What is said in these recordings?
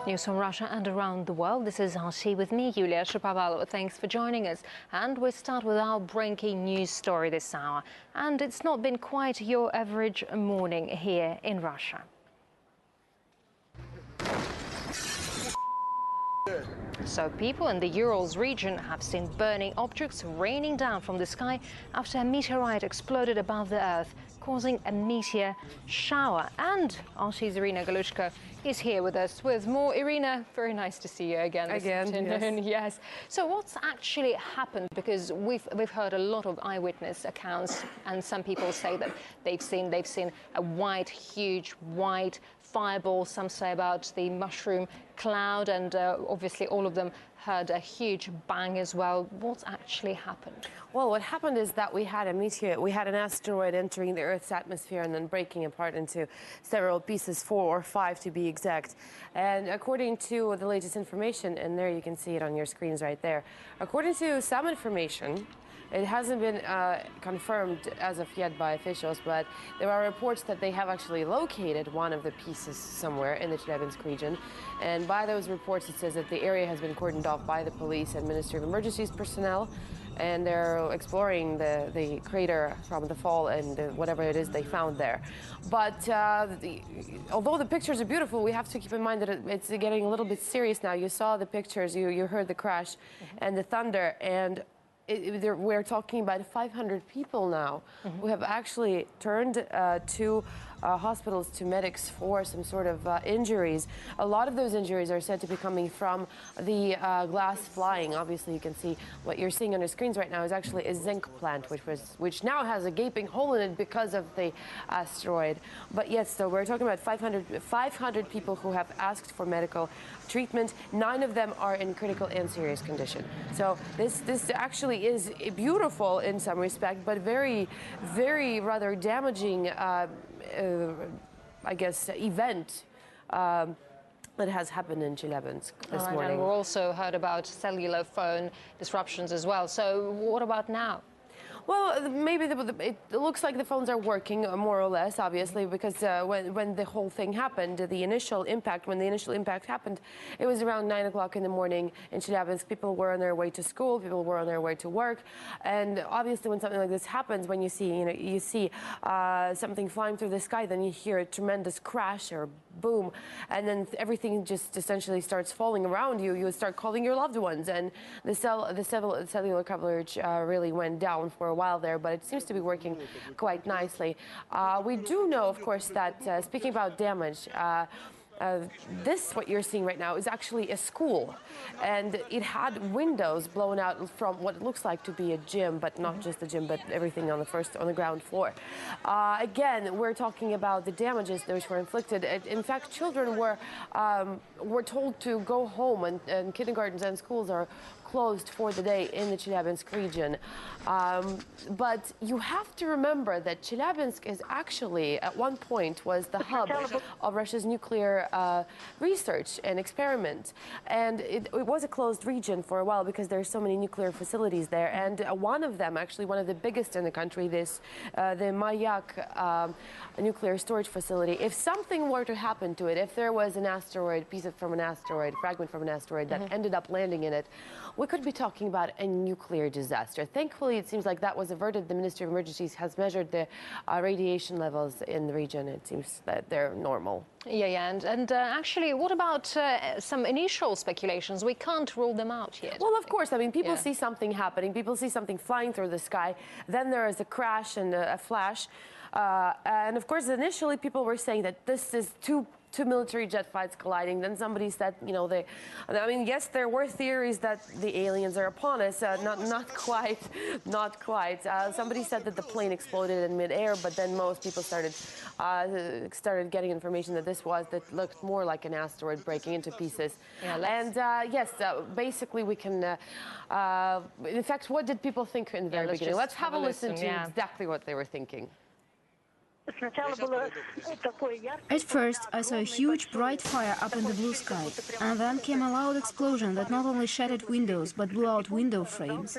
News from Russia and around the world. This is Archie with me, Yulia Shapovalova. Thanks for joining us. And we start with our breaking news story this hour. And it's not been quite your average morning here in Russia. So people in the Urals region have seen burning objects raining down from the sky after a meteorite exploded above the Earth, causing a meteor shower. And Archie's Irina Galushko is here with us with more. Irina, very nice to see you again this afternoon. Yes. So what's actually happened? Because we've heard a lot of eyewitness accounts, and some people say that they've seen a white, huge white fireball. Some say about the mushroom cloud, and obviously all of them heard a huge bang as well. What's actually happened? Well, what happened is that we had an asteroid entering the Earth's atmosphere and then breaking apart into several pieces, 4 or 5 to be exact. And according to the latest information, and there you can see it on your screens right there, according to some information, it hasn't been confirmed as of yet by officials, but there are reports that they have actually located one of the pieces somewhere in the Chelyabinsk region. And by those reports, it says that the area has been cordoned off by the police and Ministry of Emergencies personnel, and they're exploring the crater from the fall and whatever it is they found there. But although the pictures are beautiful, we have to keep in mind that it's getting a little bit serious now. You saw the pictures, you heard the crash and the thunder, and we're talking about 500 people now who have actually turned to hospitals, to medics for some sort of injuries. A lot of those injuries are said to be coming from the glass flying. Obviously, you can see what you're seeing on your screens right now is actually a zinc plant, which now has a gaping hole in it because of the asteroid. But yes, so we're talking about 500 people who have asked for medical treatment. 9 of them are in critical and serious condition. So this actually is beautiful in some respect, but very, very rather damaging, I guess, event that has happened in Chelyabinsk this morning. And we also heard about cellular phone disruptions as well. So what about now? Well, maybe it looks like the phones are working more or less, obviously, because when the whole thing happened, when the initial impact happened, it was around 9 o'clock in the morning in Chelyabinsk. People were on their way to school, people were on their way to work, and obviously when something like this happens, when you see something flying through the sky, then you hear a tremendous crash or boom, and then everything just essentially starts falling around you. You start calling your loved ones, and the cellular coverage really went down for a while there, but it seems to be working quite nicely. We do know, of course, that speaking about damage, what you're seeing right now is actually a school, and it had windows blown out from what looks like to be a gym, but not just a gym, but everything on the ground floor. Again, we're talking about the damages which were inflicted. In fact, children were told to go home, and kindergartens and schools are closed for the day in the Chelyabinsk region. But you have to remember that Chelyabinsk is actually, at one point, was the hub of Russia's nuclear research and experiment. And it was a closed region for a while because there are so many nuclear facilities there. And one of them, actually one of the biggest in the country, the Mayak nuclear storage facility, if something were to happen to it, if there was an asteroid, fragment from an asteroid that ended up landing in it, we could be talking about a nuclear disaster. Thankfully, it seems like that was averted. The Ministry of Emergencies has measured the radiation levels in the region. It seems that they're normal. Yeah. And actually, what about some initial speculations? We can't rule them out yet. Well, of course. I mean, people see something happening. People see something flying through the sky. Then there is a crash and a flash. And of course, initially, people were saying that this is two military jet fights colliding. Then somebody said, yes, there were theories that the aliens are upon us. Not quite. Somebody said that the plane exploded in midair, but then most people started getting information that that looked more like an asteroid breaking into pieces. Basically we can. In fact, what did people think in the very beginning? Let's have a listen to exactly what they were thinking. At first, I saw a huge bright fire up in the blue sky, and then came a loud explosion that not only shattered windows, but blew out window frames.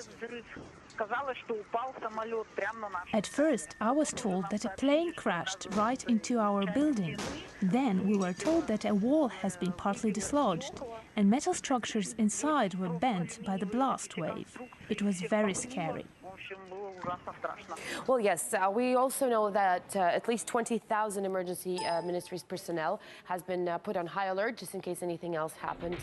At first, I was told that a plane crashed right into our building. Then we were told that a wall has been partly dislodged, and metal structures inside were bent by the blast wave. It was very scary. Well, yes, we also know that at least 20,000 emergency ministries personnel has been put on high alert just in case anything else happened.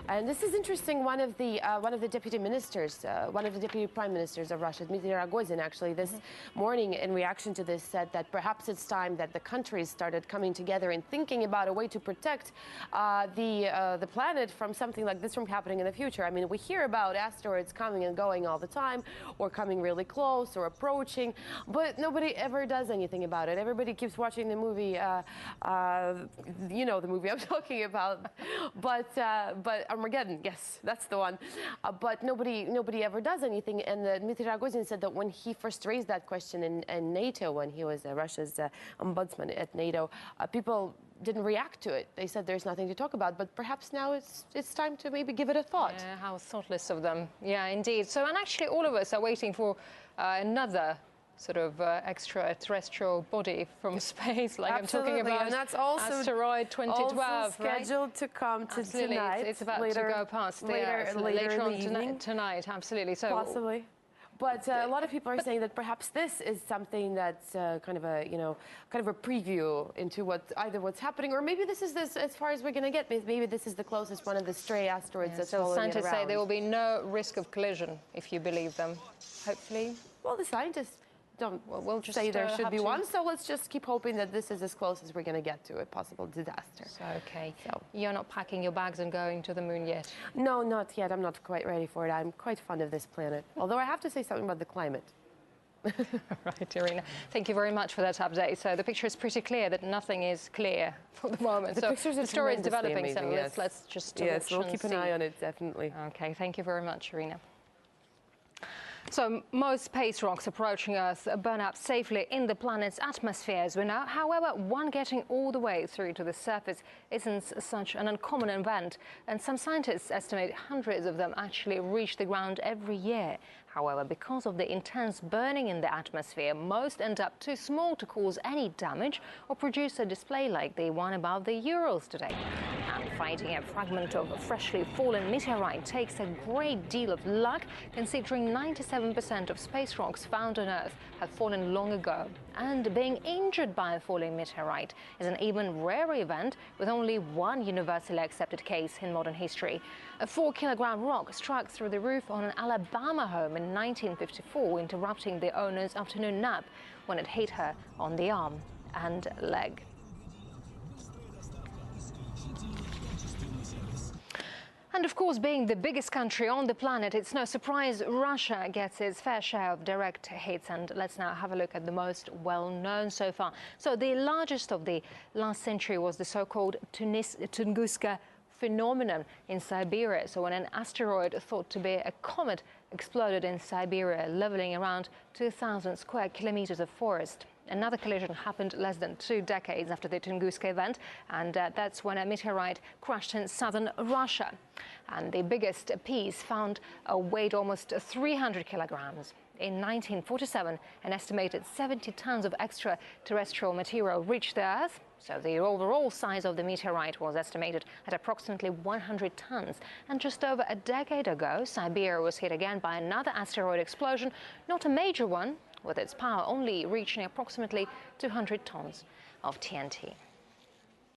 And this is interesting. One of the deputy ministers, one of the deputy prime ministers of Russia, Dmitry Rogozin, actually this morning in reaction to this said that perhaps it's time that the countries started coming together and thinking about a way to protect the planet from something like this from happening in the future. I mean, we hear about asteroids coming and going all the time, or coming really close or approaching, but nobody ever does anything about it. Everybody keeps watching the movie, you know the movie I'm talking about, but Armageddon, yes, that's the one. But nobody ever does anything. And Dmitry Rogozin said that when he first raised that question in NATO, when he was Russia's ombudsman at NATO, people didn't react to it. They said there's nothing to talk about, but perhaps now it's time to maybe give it a thought. Yeah, how thoughtless of them. Yeah, indeed. So, and actually all of us are waiting for another sort of extraterrestrial body from space, like Absolutely. I'm talking about, and that's also asteroid 2012, also scheduled to come to Absolutely. tonight. It's about later, to go past later on tonight. Absolutely. So possibly. But a lot of people are saying that perhaps this is something that's kind of a preview into what's happening, or maybe this is as far as we're going to get. Maybe this is the closest one of the stray asteroids that's following it around. So scientists say there will be no risk of collision if you believe them. Hopefully. Well, the scientists don't we'll just say there should be one, so let's just keep hoping that this is as close as we're going to get to a possible disaster. So, okay. So you're not packing your bags and going to the moon yet? No, not yet. I'm not quite ready for it. I'm quite fond of this planet. Although I have to say something about the climate. Right, Irina. Thank you very much for that update. So the picture is pretty clear that nothing is clear for the moment. The story is developing, amazing, so yes. let's just watch we'll keep an eye on it, definitely. Okay, thank you very much, Irina. So most space rocks approaching Earth burn up safely in the planet's atmosphere, as we know. However, one getting all the way through to the surface isn't such an uncommon event, and some scientists estimate hundreds of them actually reach the ground every year. However, because of the intense burning in the atmosphere, most end up too small to cause any damage or produce a display like the one above the Urals today. And finding a fragment of freshly fallen meteorite takes a great deal of luck, considering 97% of space rocks found on Earth have fallen long ago. And being injured by a falling meteorite is an even rarer event, with only one universally accepted case in modern history. A 4-kilogram rock struck through the roof on an Alabama home in 1954, interrupting the owner's afternoon nap when it hit her on the arm and leg. And of course, being the biggest country on the planet, it's no surprise Russia gets its fair share of direct hits. And let's now have a look at the most well-known so far. So the largest of the last century was the so-called Tunguska phenomenon in Siberia. So when an asteroid thought to be a comet exploded in Siberia, leveling around 2,000 square kilometers of forest. Another collision happened less than 2 decades after the Tunguska event, and that's when a meteorite crashed in southern Russia. And the biggest piece found weighed almost 300 kilograms. In 1947, an estimated 70 tons of extraterrestrial material reached the Earth. So the overall size of the meteorite was estimated at approximately 100 tons. And just over a decade ago, Siberia was hit again by another asteroid explosion, not a major one, with its power only reaching approximately 200 tons of TNT.